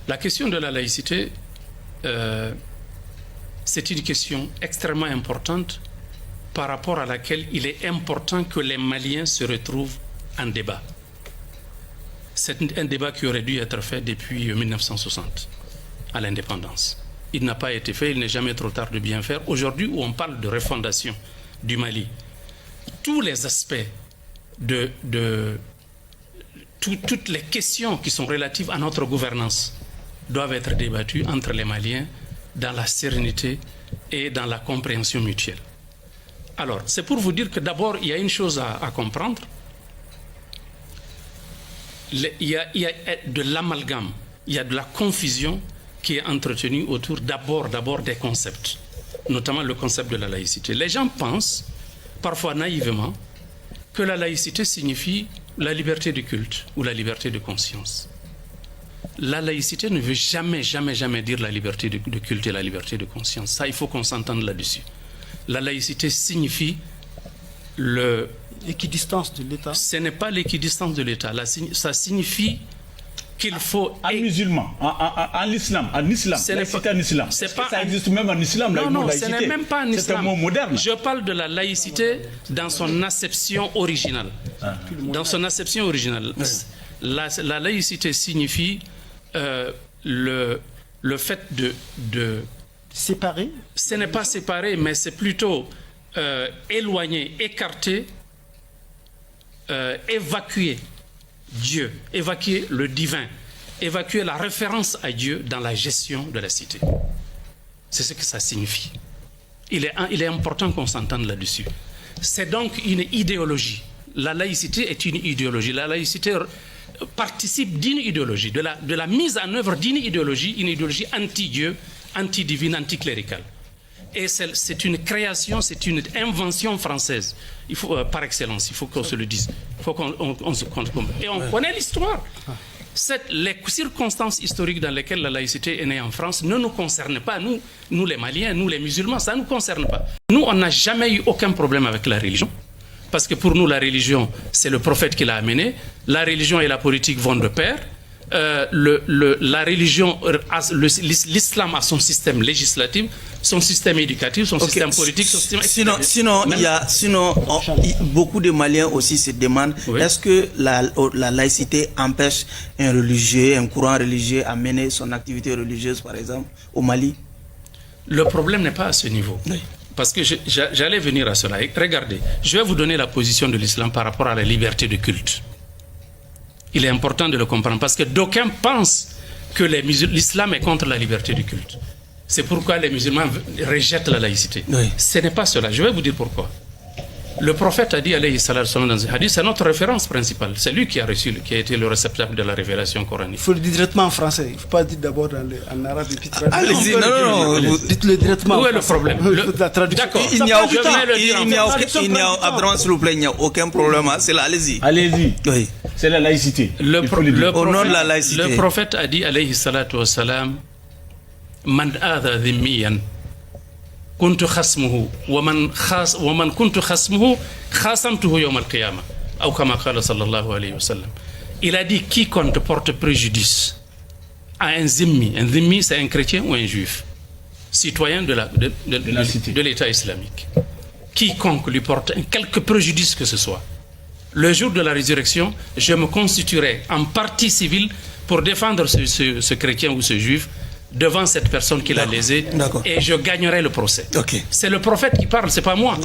La question de la laïcité, c'est une question extrêmement importante par rapport à laquelle il est important que les Maliens se retrouvent en débat. C'est un débat qui aurait dû être fait depuis 1960, à l'indépendance. Il n'a pas été fait, il n'est jamais trop tard de bien faire. Aujourd'hui, où on parle de refondation du Mali, tous les aspects toutes les questions qui sont relatives à notre gouvernance doivent être débattues entre les Maliens dans la sérénité et dans la compréhension mutuelle. Alors, c'est pour vous dire que d'abord, il y a une chose à comprendre. Il y a de l'amalgame, il y a de la confusion qui est entretenue autour d'abord des concepts, notamment le concept de la laïcité. Les gens pensent, parfois naïvement, que la laïcité signifie la liberté de culte ou la liberté de conscience. La laïcité ne veut jamais dire la liberté de culte et la liberté de conscience. Ça, il faut qu'on s'entende là-dessus. La laïcité signifie l'équidistance de l'État. Ce n'est pas l'équidistance de l'État. Ça signifie qu'il faut... En musulman, en islam, laïcité en islam. Ça existe même en islam. Non, ce n'est même pas en islam. C'est un mot moderne. Je parle de la laïcité dans son acception originale. Dans son acception originale. La laïcité signifie le fait de... Séparer? Ce n'est pas séparer, mais c'est plutôt éloigner, écarter, évacuer Dieu, évacuer le divin, évacuer la référence à Dieu dans la gestion de la cité. C'est ce que ça signifie. Il est important qu'on s'entende là-dessus. C'est donc une idéologie. La laïcité est une idéologie. La laïcité participe d'une idéologie, de la mise en œuvre d'une idéologie, une idéologie anti-Dieu, anti-divine, anti-cléricale. Et c'est une création, c'est une invention française. Il faut, par excellence, il faut qu'on se le dise. Il faut qu'on se compte. Et on connaît l'histoire. Les circonstances historiques dans lesquelles la laïcité est née en France ne nous concernent pas. Nous les Maliens, nous les musulmans, ça ne nous concerne pas. Nous, on n'a jamais eu aucun problème avec la religion. Parce que pour nous, la religion, c'est le prophète qui l'a amenée. La religion et la politique vont de pair. La religion, l'islam a son système législatif, son système éducatif, son système politique, son système... Sinon, beaucoup de Maliens aussi se demandent, est-ce que la laïcité empêche un religieux, un courant religieux à mener son activité religieuse, par exemple, au Mali? Le problème n'est pas à ce niveau. Oui. Parce que j'allais venir à cela. Regardez, je vais vous donner la position de l'islam par rapport à la liberté de culte. Il est important de le comprendre parce que d'aucuns pensent que l'islam est contre la liberté du culte. C'est pourquoi les musulmans rejettent la laïcité. Oui. Ce n'est pas cela. Je vais vous dire pourquoi. Le prophète a dit, alayhi salatu wassalam, dans un hadith, c'est notre référence principale. C'est lui qui a été le réceptacle de la révélation coranique. Il faut le dire directement en français. Il ne faut pas dire d'abord en arabe. Allez-y, non. Dites-le directement. Où est le problème? La traduction. D'accord. Il n'y a Abdurrahman, s'il vous plaît, il n'y a aucun problème. C'est là, allez-y. Allez-y. Oui. C'est la laïcité. Au nom de la laïcité. Le prophète a dit, alayhi salatu wassalam, man adha dhimmiyan كنت خصمه ومن كنت خصمه خاصمته يوم القيامة أو كما قال صلى الله عليه وسلم. Il a dit quiconque porte préjudice à un zimmi. Un zimmi, c'est un chrétien ou un juif, citoyen de l'État islamique. Quiconque lui porte quelque préjudice que ce soit, le jour de la résurrection, je me constituerai en partie civile pour défendre ce chrétien ou ce juif devant cette personne qui l'a lésé et je gagnerai le procès. Okay. C'est le prophète qui parle, c'est pas moi.